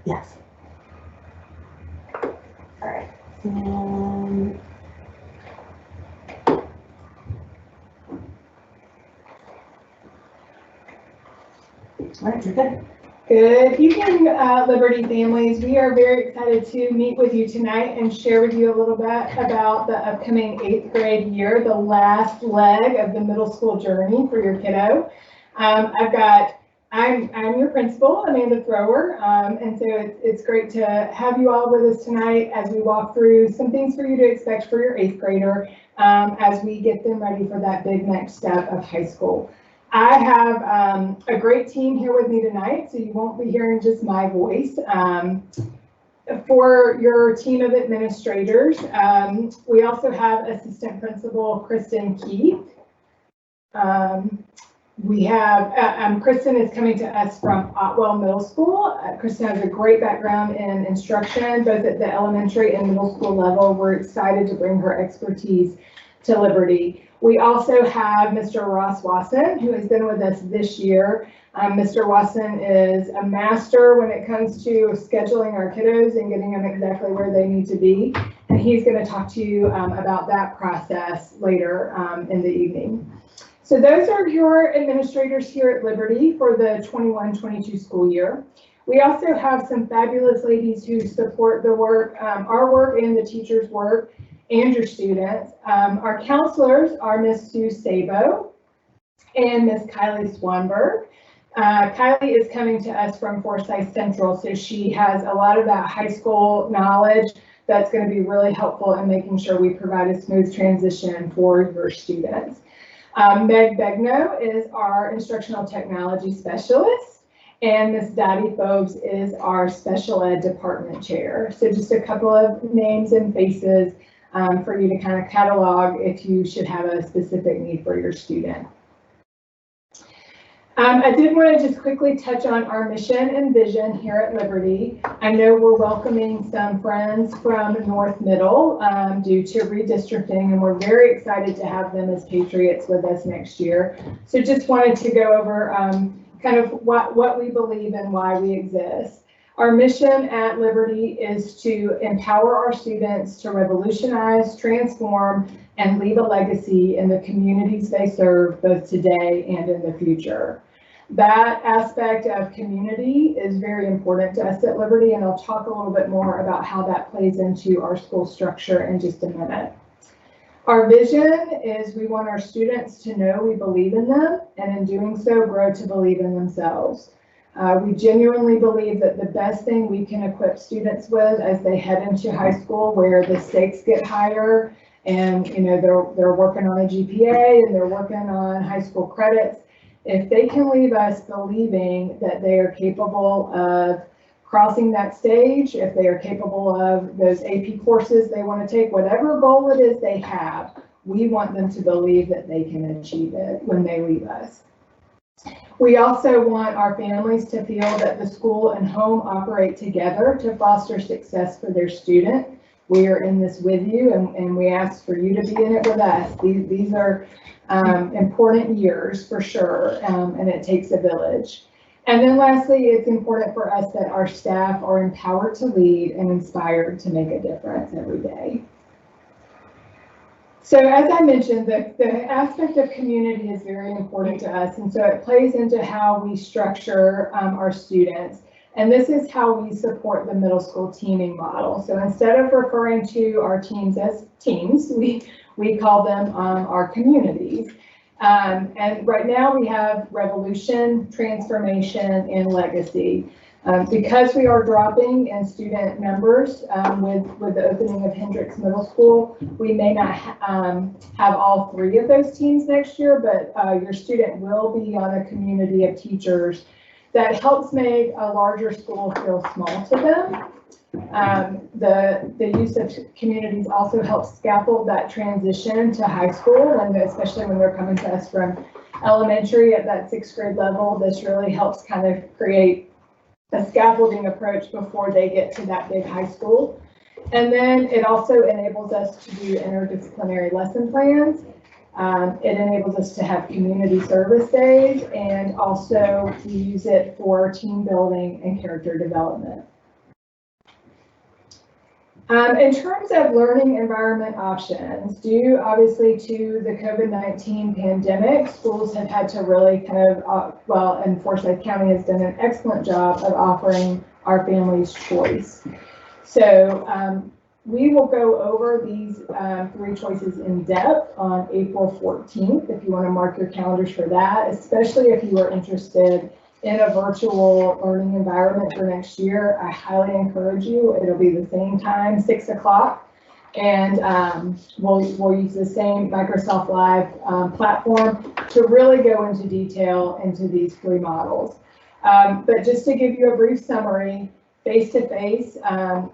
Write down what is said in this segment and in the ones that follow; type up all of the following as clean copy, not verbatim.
Yes. All right. All right, you're good. Good evening, Liberty families. We are very excited to meet with you tonight and share with you a little bit about the upcoming 8th grade year, the last leg of the middle school journey for your kiddo. I'm your principal, Amanda Thrower, and so it's great to have you all with us tonight as we walk through some things for you to expect for your 8th grader as we get them ready for that big next step of high school. I have a great team here with me tonight, so you won't be hearing just my voice. For your team of administrators, we also have Assistant Principal Kristen Keith. We have, Kristen is coming to us from Otwell Middle School. Kristen has a great background in instruction, both at the elementary and middle school level. We're excited to bring her expertise to Liberty. We also have Mr. Ross Wasson, who has been with us this year. Mr. Wasson is a master when it comes to scheduling our kiddos and getting them exactly where they need to be. And he's going to talk to you about that process later in the evening. So those are your administrators here at Liberty for the 21-22 school year. We also have some fabulous ladies who support the work, our work and the teachers' work, and your students. Our counselors are Miss Sue Sabo and Miss Kylie Swanberg. Kylie is coming to us from Forsyth Central, so she has a lot of that high school knowledge that's going to be really helpful in making sure we provide a smooth transition for your students. Meg Begno is our instructional technology specialist, and Miss Dottie Phobes is our special ed department chair. So just a couple of names and faces for you to kind of catalog if you should have a specific need for your student. I did want to just quickly touch on our mission and vision here at Liberty. I know we're welcoming some friends from North Middle due to redistricting, and we're very excited to have them as Patriots with us next year. So just wanted to go over kind of what we believe and why we exist. Our mission at Liberty is to empower our students to revolutionize, transform, and leave a legacy in the communities they serve both today and in the future. That aspect of community is very important to us at Liberty, and I'll talk a little bit more about how that plays into our school structure in just a minute. Our vision is we want our students to know we believe in them, and in doing so, grow to believe in themselves. We genuinely believe that the best thing we can equip students with as they head into high school, where the stakes get higher and they're working on a GPA and they're working on high school credits, if they can leave us believing that they are capable of crossing that stage, if they are capable of those AP courses they want to take, whatever goal it is they have, we want them to believe that they can achieve it when they leave us. We also want our families to feel that the school and home operate together to foster success for their student. We are in this with you, and we ask for you to be in it with us. These are important years for sure, and it takes a village. And then lastly, it's important for us that our staff are empowered to lead and inspired to make a difference every day. So as I mentioned, the aspect of community is very important to us, and so it plays into how we structure our students. And this is how we support the middle school teaming model. So instead of referring to our teams as teams, we call them our communities. And right now we have revolution, transformation, and legacy. Because we are dropping in student numbers with the opening of Hendricks Middle School, we may not have all three of those teams next year, but your student will be on a community of teachers that helps make a larger school feel small to them. The use of communities also helps scaffold that transition to high school, and especially when they're coming to us from elementary at that 6th grade level. This really helps kind of create a scaffolding approach before they get to that big high school. And then it also enables us to do interdisciplinary lesson plans. It enables us to have community service days, and also we use it for team building and character development. In terms of learning environment options, due obviously to the COVID-19 pandemic, schools have had to really kind of, and Forsyth County has done an excellent job of offering our families choice. So we will go over these 3 choices in depth on April 14th, if you want to mark your calendars for that, especially if you are interested in a virtual learning environment for next year. I highly encourage you. It'll be the same time, 6 o'clock, and we'll use the same Microsoft Live platform to really go into detail into these 3 models. But just to give you a brief summary, face-to-face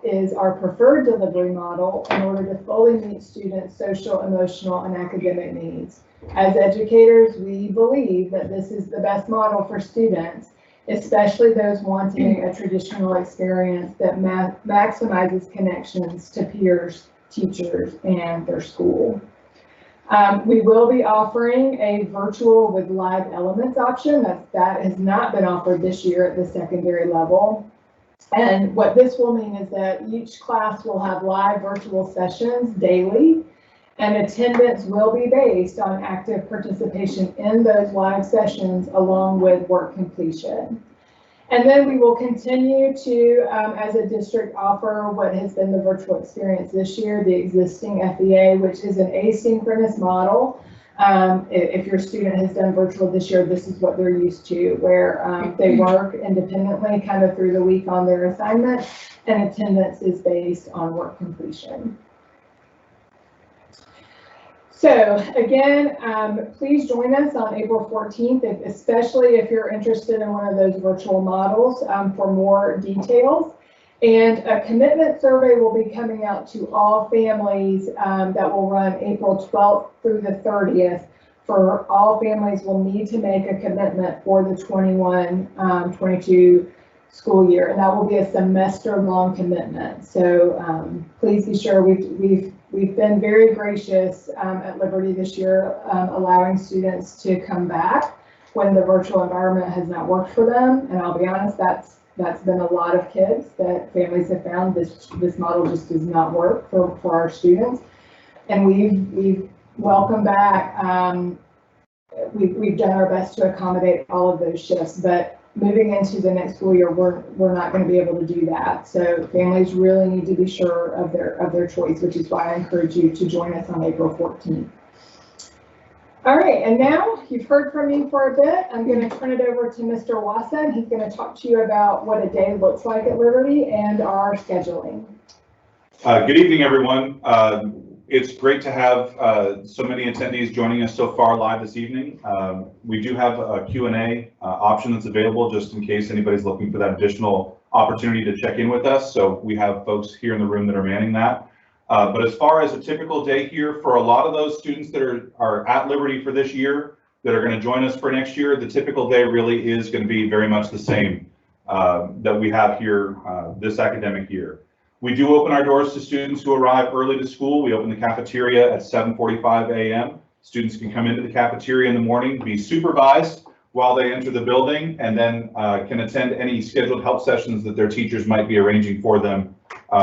is our preferred delivery model in order to fully meet students' social, emotional, and academic needs. As educators, we believe that this is the best model for students, especially those wanting a traditional experience that maximizes connections to peers, teachers, and their school. We will be offering a virtual with live elements option that has not been offered this year at the secondary level. And what this will mean is that each class will have live virtual sessions daily, and attendance will be based on active participation in those live sessions along with work completion. And then we will continue to, as a district, offer what has been the virtual experience this year, the existing FEA, which is an asynchronous model. If your student has done virtual this year, this is what they're used to, where they work independently kind of through the week on their assignment, and attendance is based on work completion. So again, please join us on April 14th, especially if you're interested in one of those virtual models for more details. And a commitment survey will be coming out to all families that will run April 12th through the 30th. For all families will need to make a commitment for the 21-22 school year, and that will be a semester-long commitment. So please be sure we've been very gracious at Liberty this year, allowing students to come back when the virtual environment has not worked for them. And I'll be honest, that's been a lot of kids that families have found this model just does not work for our students. And we've welcomed back. We've done our best to accommodate all of those shifts, but moving into the next school year, we're not going to be able to do that. So families really need to be sure of their choice, which is why I encourage you to join us on April 14th. All right, and now you've heard from me for a bit. I'm going to turn it over to Mr. Wasson. He's going to talk to you about what a day looks like at Liberty and our scheduling. Good evening, everyone. It's great to have so many attendees joining us so far live this evening. We do have a Q&A option that's available just in case anybody's looking for that additional opportunity to check in with us. So we have folks here in the room that are manning that. But as far as a typical day here, for a lot of those students that are at Liberty for this year, that are going to join us for next year, the typical day really is going to be very much the same that we have here this academic year. We do open our doors to students who arrive early to school. We open the cafeteria at 7:45 a.m. Students can come into the cafeteria in the morning, be supervised while they enter the building, and then can attend any scheduled help sessions that their teachers might be arranging for them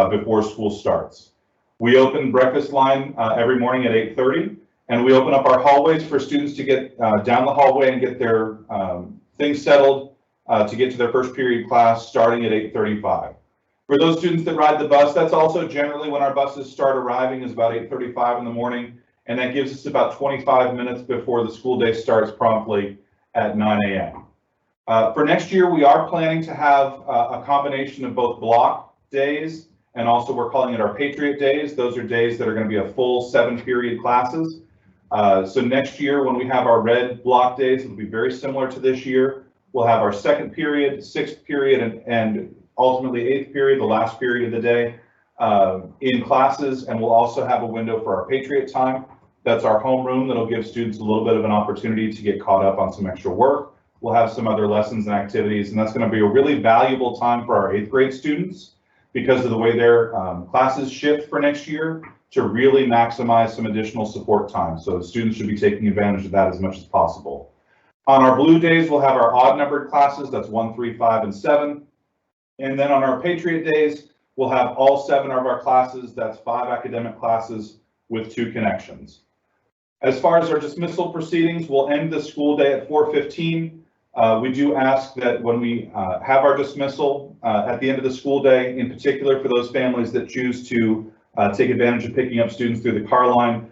before school starts. We open breakfast line every morning at 8:30, and we open up our hallways for students to get down the hallway and get their things settled to get to their first period class starting at 8:35. For those students that ride the bus, that's also generally when our buses start arriving, is about 8:35 in the morning, and that gives us about 25 minutes before the school day starts promptly at 9 a.m. For next year, we are planning to have a combination of both block days, and also we're calling it our Patriot Days. Those are days that are going to be a full 7-period classes. So next year, when we have our red block days, it'll be very similar to this year. We'll have our 2nd period, 6th period, and ultimately 8th period, the last period of the day, in classes, and we'll also have a window for our Patriot time. That's our homeroom that'll give students a little bit of an opportunity to get caught up on some extra work. We'll have some other lessons and activities, and that's going to be a really valuable time for our 8th grade students because of the way their classes shift for next year to really maximize some additional support time. So students should be taking advantage of that as much as possible. On our blue days, we'll have our odd numbered classes. That's 1, 3, 5, and 7. And then on our Patriot Days, we'll have all 7 of our classes. That's 5 academic classes with 2 connections. As far as our dismissal proceedings, we'll end the school day at 4:15. We do ask that when we have our dismissal at the end of the school day, in particular for those families that choose to take advantage of picking up students through the car line.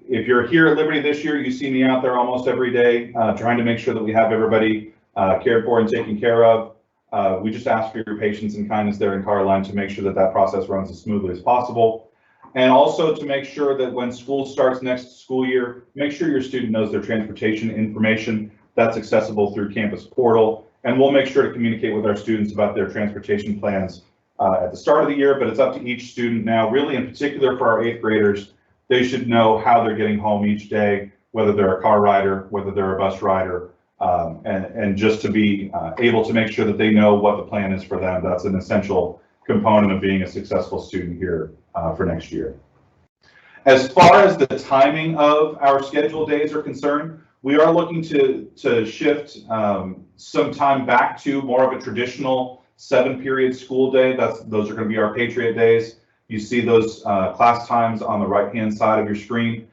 If you're here at Liberty this year, you see me out there almost every day trying to make sure that we have everybody cared for and taken care of. We just ask for your patience and kindness there in car line to make sure that that process runs as smoothly as possible. And also to make sure that when school starts next school year, make sure your student knows their transportation information. That's accessible through Campus Portal. And we'll make sure to communicate with our students about their transportation plans at the start of the year, but it's up to each student now. Really, in particular for our 8th graders, they should know how they're getting home each day, whether they're a car rider, whether they're a bus rider, and just to be able to make sure that they know what the plan is for them. That's an essential component of being a successful student here for next year. As far as the timing of our scheduled days are concerned, we are looking to shift some time back to more of a traditional 7-period school day. Those are going to be our Patriot days. You see those class times on the right-hand side of your screen.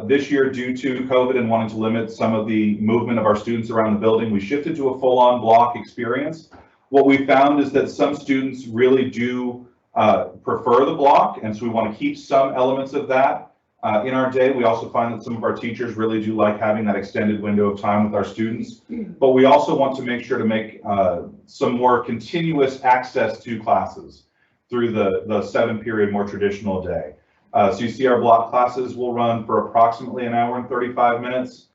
This year, due to COVID and wanting to limit some of the movement of our students around the building, we shifted to a full-on block experience. What we found is that some students really do prefer the block, and so we want to keep some elements of that in our day. We also find that some of our teachers really do like having that extended window of time with our students, but we also want to make sure to make some more continuous access to classes through the 7-period more traditional day. So you see our block classes will run for approximately 1 hour and 35 minutes,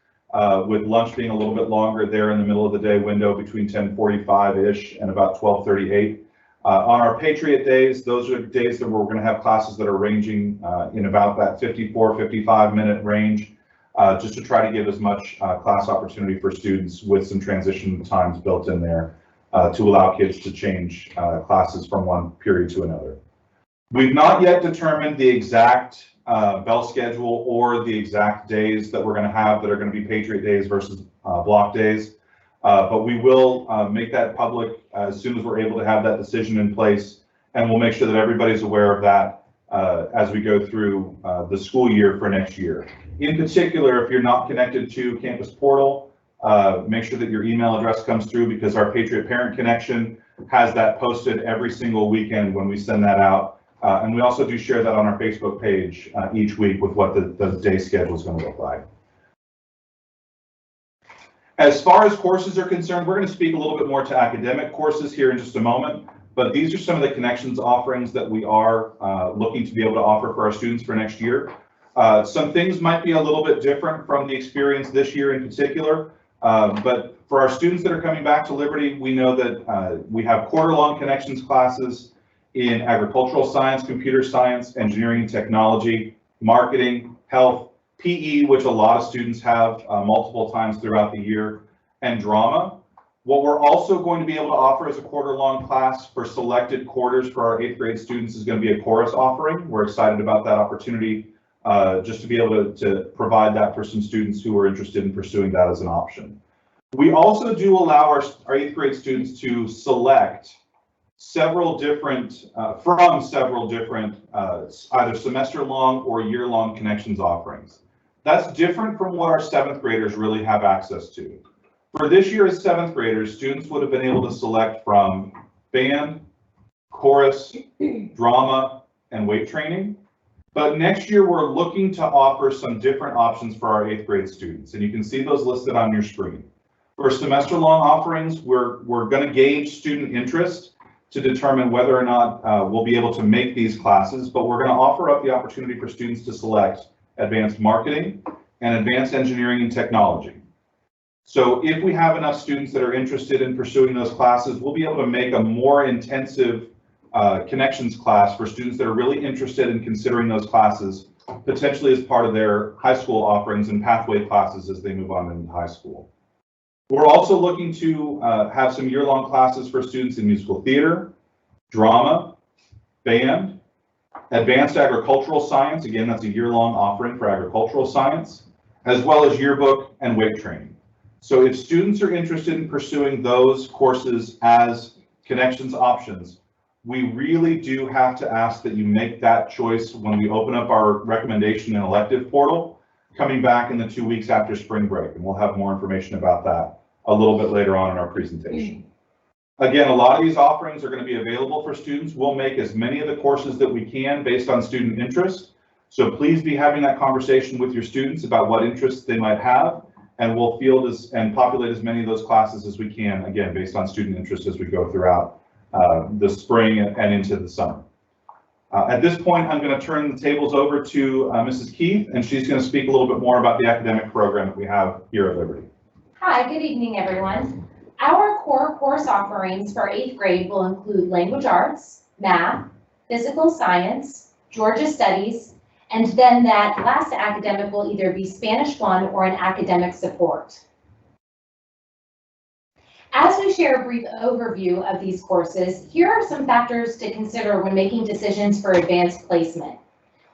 with lunch being a little bit longer there in the middle of the day window between 10:45-ish and about 12:38. On our Patriot days, those are days that we're going to have classes that are ranging in about that 54-55 minute range, just to try to give as much class opportunity for students with some transition times built in there to allow kids to change classes from one period to another. We've not yet determined the exact bell schedule or the exact days that we're going to have that are going to be Patriot days versus block days. But we will make that public as soon as we're able to have that decision in place, and we'll make sure that everybody's aware of that as we go through the school year for next year. In particular, if you're not connected to Campus Portal, make sure that your email address comes through, because our Patriot Parent Connection has that posted every single weekend when we send that out. And we also do share that on our Facebook page each week with what the day schedule is going to look like. As far as courses are concerned, we're going to speak a little bit more to academic courses here in just a moment, but these are some of the connections offerings that we are looking to be able to offer for our students for next year. Some things might be a little bit different from the experience this year in particular, but for our students that are coming back to Liberty, we know that we have quarter-long connections classes in agricultural science, computer science, engineering and technology, marketing, health, PE, which a lot of students have multiple times throughout the year, and drama. What we're also going to be able to offer as a quarter-long class for selected quarters for our 8th grade students is going to be a chorus offering. We're excited about that opportunity, just to be able to provide that for some students who are interested in pursuing that as an option. We also do allow our 8th grade students to select several different, from several different either semester-long or year-long connections offerings. That's different from what our 7th graders really have access to. For this year as 7th graders, students would have been able to select from band, chorus, drama, and weight training. But next year, we're looking to offer some different options for our 8th grade students, and you can see those listed on your screen. For semester-long offerings, we're going to gauge student interest to determine whether or not we'll be able to make these classes, but we're going to offer up the opportunity for students to select advanced marketing and advanced engineering and technology. So if we have enough students that are interested in pursuing those classes, we'll be able to make a more intensive connections class for students that are really interested in considering those classes, potentially as part of their high school offerings and pathway classes as they move on into high school. We're also looking to have some year-long classes for students in musical theater, drama, band, advanced agricultural science. Again, that's a year-long offering for agricultural science, as well as yearbook and weight training. So if students are interested in pursuing those courses as connections options, we really do have to ask that you make that choice when we open up our recommendation and elective portal, coming back in the 2 weeks after spring break. And we'll have more information about that a little bit later on in our presentation. Again, a lot of these offerings are going to be available for students. We'll make as many of the courses that we can based on student interest. So please be having that conversation with your students about what interests they might have, and we'll field and populate as many of those classes as we can, again, based on student interest as we go throughout the spring and into the summer. At this point, I'm going to turn the tables over to Mrs. Keith, and she's going to speak a little bit more about the academic program that we have here at Liberty. Hi, good evening, everyone. Our core course offerings for 8th grade will include language arts, math, physical science, Georgia studies, and then that last academic will either be Spanish 1 or an academic support. As we share a brief overview of these courses, here are some factors to consider when making decisions for advanced placement.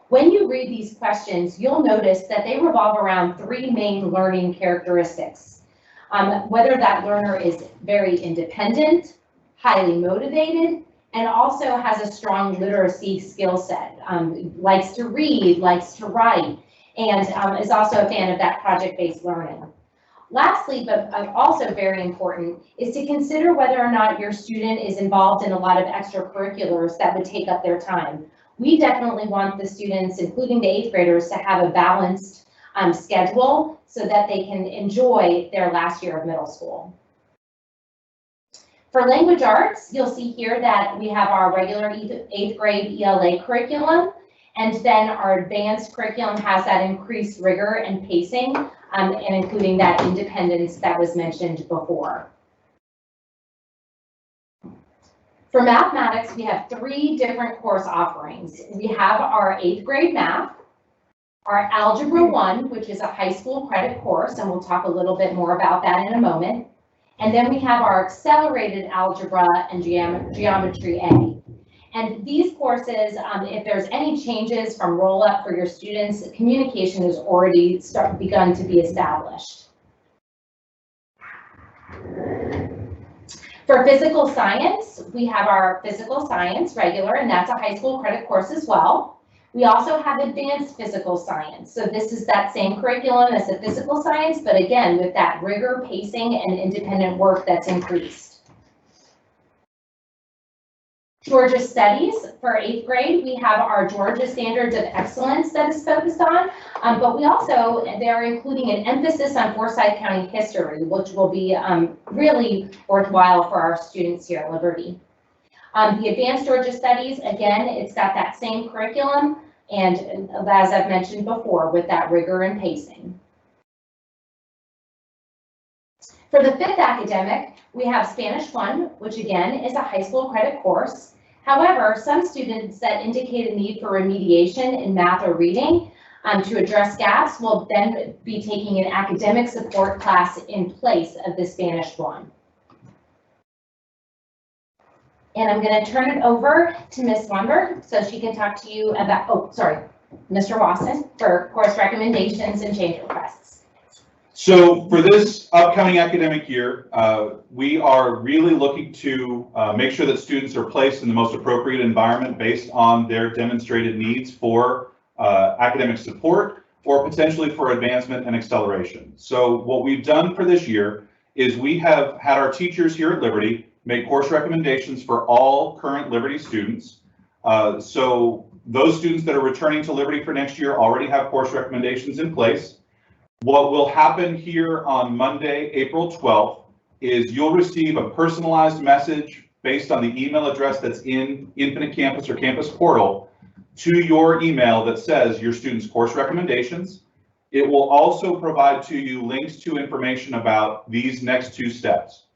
When you read these questions, you'll notice that they revolve around 3 main learning characteristics. Whether that learner is very independent, highly motivated, and also has a strong literacy skill set, likes to read, likes to write, and is also a fan of that project-based learning. Lastly, but also very important, is to consider whether or not your student is involved in a lot of extracurriculars that would take up their time. We definitely want the students, including the 8th graders, to have a balanced schedule so that they can enjoy their last year of middle school. For language arts, you'll see here that we have our regular 8th grade ELA curriculum, and then our advanced curriculum has that increased rigor and pacing, and including that independence that was mentioned before. For mathematics, we have 3 different course offerings. We have our 8th grade math, our Algebra 1, which is a high school credit course, and we'll talk a little bit more about that in a moment. And then we have our accelerated algebra and geometry A. And these courses, if there's any changes from roll up for your students, communication has already begun to be established. For physical science, we have our physical science regular, and that's a high school credit course as well. We also have advanced physical science. So this is that same curriculum as the physical science, but again, with that rigor, pacing, and independent work that's increased. Georgia Studies for 8th grade, we have our Georgia Standards of Excellence that is focused on, but we also, they're including an emphasis on Forsyth County history, which will be really worthwhile for our students here at Liberty. The Advanced Georgia Studies, again, it's got that same curriculum, and as I've mentioned before, with that rigor and pacing. For the 5th academic, we have Spanish 1, which again is a high school credit course. However, some students that indicate a need for remediation in math or reading to address gaps will then be taking an academic support class in place of the Spanish 1. And I'm going to turn it over to Ms. Weinberg so she can talk to you about, Mr. Wasson for course recommendations and change requests. So for this upcoming academic year, we are really looking to make sure that students are placed in the most appropriate environment based on their demonstrated needs for academic support or potentially for advancement and acceleration. So what we've done for this year is we have had our teachers here at Liberty make course recommendations for all current Liberty students. So those students that are returning to Liberty for next year already have course recommendations in place. What will happen here on Monday, April 12th, is you'll receive a personalized message based on the email address that's in Infinite Campus or Campus Portal to your email that says your student's course recommendations. It will also provide to you links to information about these next 2 steps.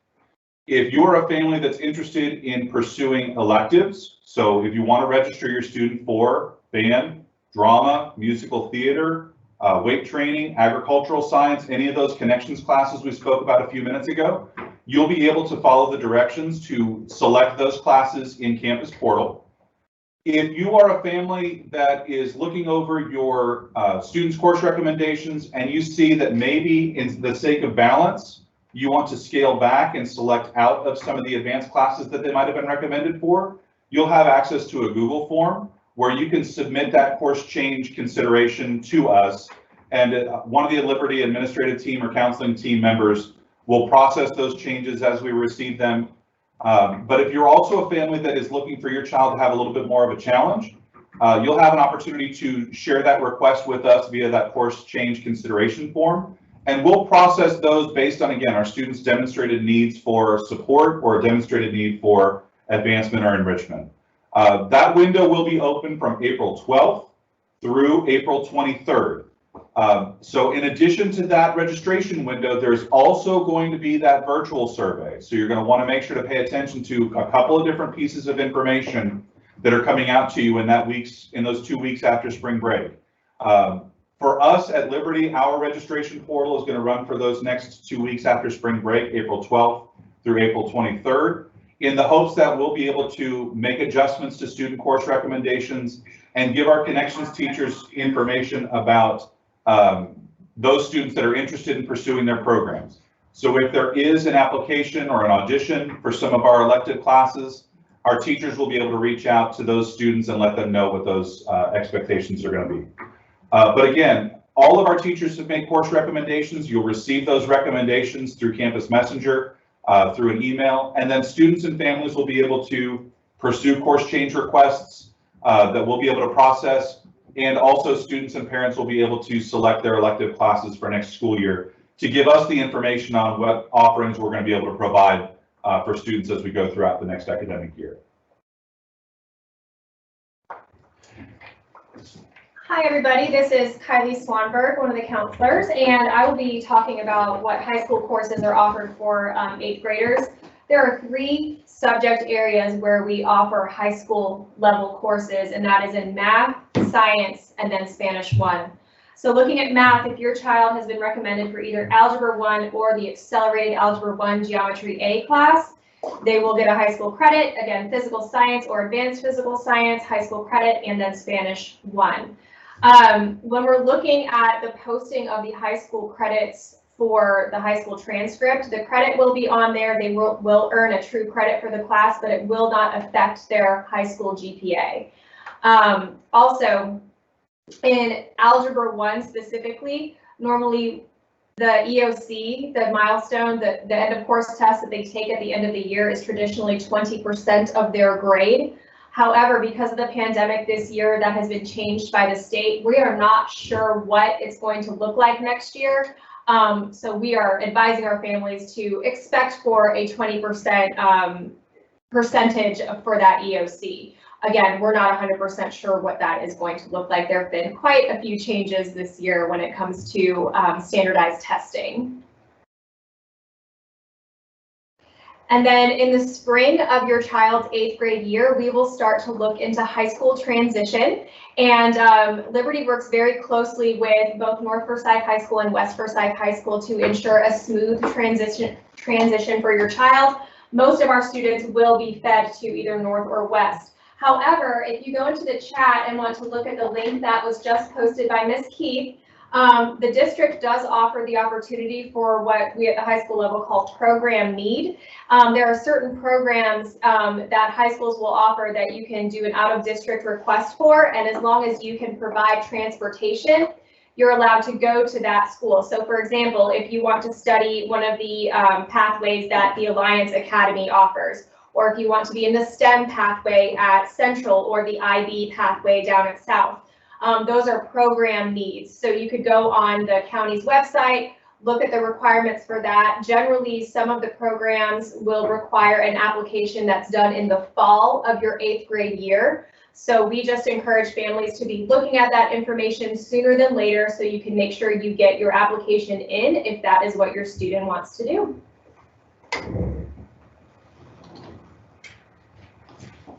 If you're a family that's interested in pursuing electives, so if you want to register your student for band, drama, musical theater, weight training, agricultural science, any of those connections classes we spoke about a few minutes ago, you'll be able to follow the directions to select those classes in Campus Portal. If you are a family that is looking over your students' course recommendations and you see that maybe in the sake of balance, you want to scale back and select out of some of the advanced classes that they might have been recommended for, you'll have access to a Google form where you can submit that course change consideration to us. And one of the Liberty administrative team or counseling team members will process those changes as we receive them. But if you're also a family that is looking for your child to have a little bit more of a challenge, you'll have an opportunity to share that request with us via that course change consideration form. And we'll process those based on, again, our students' demonstrated needs for support or a demonstrated need for advancement or enrichment. That window will be open from April 12th through April 23rd. So in addition to that registration window, there's also going to be that virtual survey. So you're going to want to make sure to pay attention to a couple of different pieces of information that are coming out to you in those 2 weeks after spring break. For us at Liberty, our registration portal is going to run for those next 2 weeks after spring break, April 12th through April 23rd, in the hopes that we'll be able to make adjustments to student course recommendations and give our connections teachers information about those students that are interested in pursuing their programs. So if there is an application or an audition for some of our elective classes, our teachers will be able to reach out to those students and let them know what those expectations are going to be. But again, all of our teachers have made course recommendations. You'll receive those recommendations through Campus Messenger, through an email, and then students and families will be able to pursue course change requests that we'll be able to process. And also students and parents will be able to select their elective classes for next school year to give us the information on what offerings we're going to be able to provide for students as we go throughout the next academic year. Hi everybody, this is Kylie Swanberg, one of the counselors, and I will be talking about what high school courses are offered for 8th graders. There are 3 subject areas where we offer high school level courses, and that is in math, science, and then Spanish 1. So looking at math, if your child has been recommended for either Algebra 1 or the Accelerated Algebra 1 Geometry A class, they will get a high school credit, again, physical science or advanced physical science, high school credit, and then Spanish 1. When we're looking at the posting of the high school credits for the high school transcript, the credit will be on there. They will earn a true credit for the class, but it will not affect their high school GPA. Also, in Algebra 1 specifically, normally the EOC, the milestone, the end of course test that they take at the end of the year is traditionally 20% of their grade. However, because of the pandemic this year, that has been changed by the state. We are not sure what it's going to look like next year. So we are advising our families to expect for a 20% percentage for that EOC. Again, we're not 100% sure what that is going to look like. There have been quite a few changes this year when it comes to standardized testing. And then in the spring of your child's 8th grade year, we will start to look into high school transition. And Liberty works very closely with both North Forsyth High School and West Forsyth High School to ensure a smooth transition for your child. Most of our students will be fed to either North or West. However, if you go into the chat and want to look at the link that was just posted by Ms. Keith, the district does offer the opportunity for what we at the high school level call program need. There are certain programs that high schools will offer that you can do an out-of-district request for, and as long as you can provide transportation, you're allowed to go to that school. So for example, if you want to study one of the pathways that the Alliance Academy offers, or if you want to be in the STEM pathway at Central or the IB pathway down at South, those are program needs. So you could go on the county's website, look at the requirements for that. Generally, some of the programs will require an application that's done in the fall of your 8th grade year. So we just encourage families to be looking at that information sooner than later so you can make sure you get your application in if that is what your student wants to do.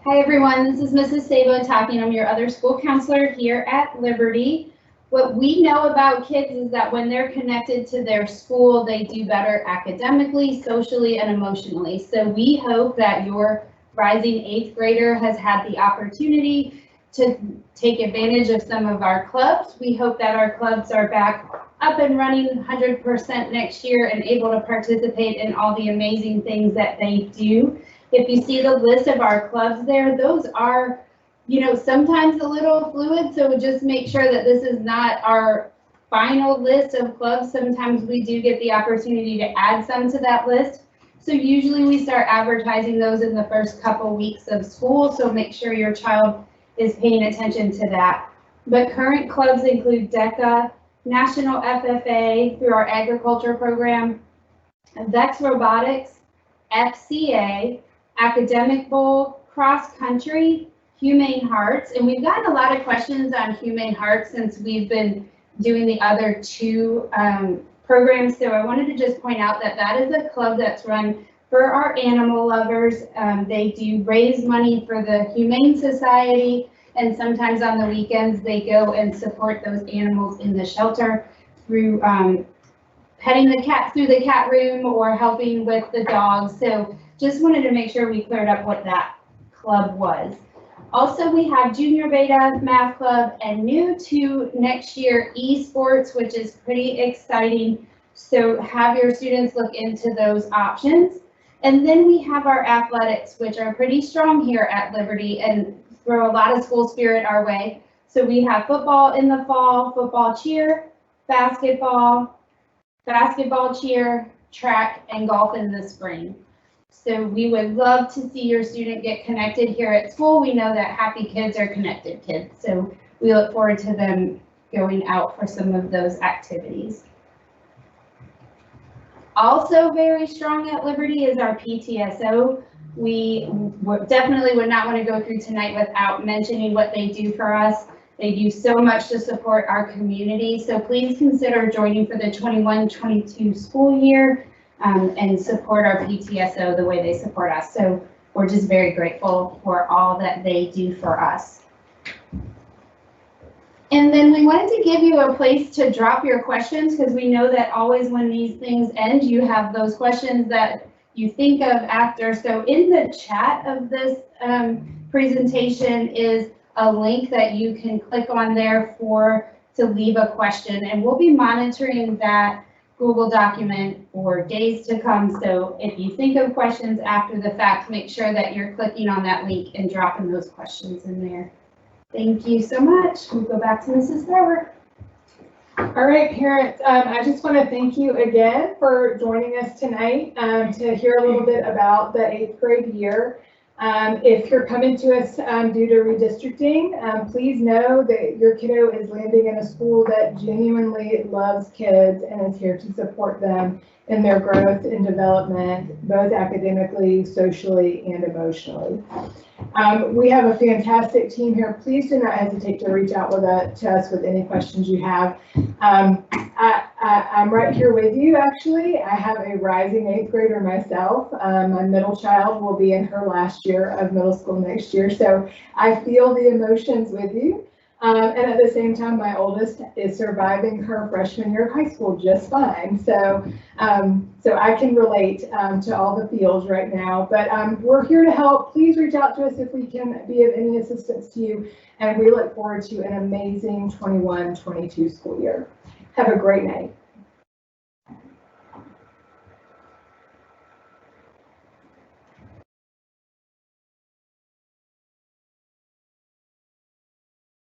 Hi everyone, this is Mrs. Sabo talking. I'm your other school counselor here at Liberty. What we know about kids is that when they're connected to their school, they do better academically, socially, and emotionally. So we hope that your rising 8th grader has had the opportunity to take advantage of some of our clubs. We hope that our clubs are back up and running 100% next year and able to participate in all the amazing things that they do. If you see the list of our clubs there, those are, sometimes a little fluid, so just make sure that this is not our final list of clubs. Sometimes we do get the opportunity to add some to that list. So usually we start advertising those in the first couple weeks of school, so make sure your child is paying attention to that. But current clubs include DECA, National FFA through our agriculture program, VEX Robotics, FCA, Academic Bowl, Cross Country, Humane Hearts, and we've gotten a lot of questions on Humane Hearts since we've been doing the other two programs. So I wanted to just point out that that is a club that's run for our animal lovers. They do raise money for the Humane Society, and sometimes on the weekends they go and support those animals in the shelter through petting the cat through the cat room or helping with the dogs. So just wanted to make sure we cleared up what that club was. Also, we have Junior Beta Math Club and new to next year esports, which is pretty exciting. So have your students look into those options. And then we have our athletics, which are pretty strong here at Liberty and throw a lot of school spirit our way. So we have football in the fall, football cheer, basketball cheer, track, and golf in the spring. So we would love to see your student get connected here at school. We know that happy kids are connected kids. So we look forward to them going out for some of those activities. Also very strong at Liberty is our PTSO. We definitely would not want to go through tonight without mentioning what they do for us. They do so much to support our community. So please consider joining for the 21-22 school year and support our PTSO the way they support us. So we're just very grateful for all that they do for us. And then we wanted to give you a place to drop your questions, because we know that always when these things end, you have those questions that you think of after. So in the chat of this presentation is a link that you can click on there to leave a question, and we'll be monitoring that Google document for days to come. So if you think of questions after the fact, make sure that you're clicking on that link and dropping those questions in there. Thank you so much. We'll go back to Mrs. Thrower. All right, parents, I just want to thank you again for joining us tonight to hear a little bit about the 8th grade year. If you're coming to us due to redistricting, please know that your kiddo is landing in a school that genuinely loves kids and is here to support them in their growth and development, both academically, socially, and emotionally. We have a fantastic team here. Please do not hesitate to reach out to us with any questions you have. I'm right here with you, actually. I have a rising 8th grader myself. My middle child will be in her last year of middle school next year, so I feel the emotions with you. And at the same time, my oldest is surviving her freshman year of high school just fine. So, so I can relate to all the feels right now, but we're here to help. Please reach out to us if we can be of any assistance to you. And we look forward to an amazing 21-22 school year. Have a great night.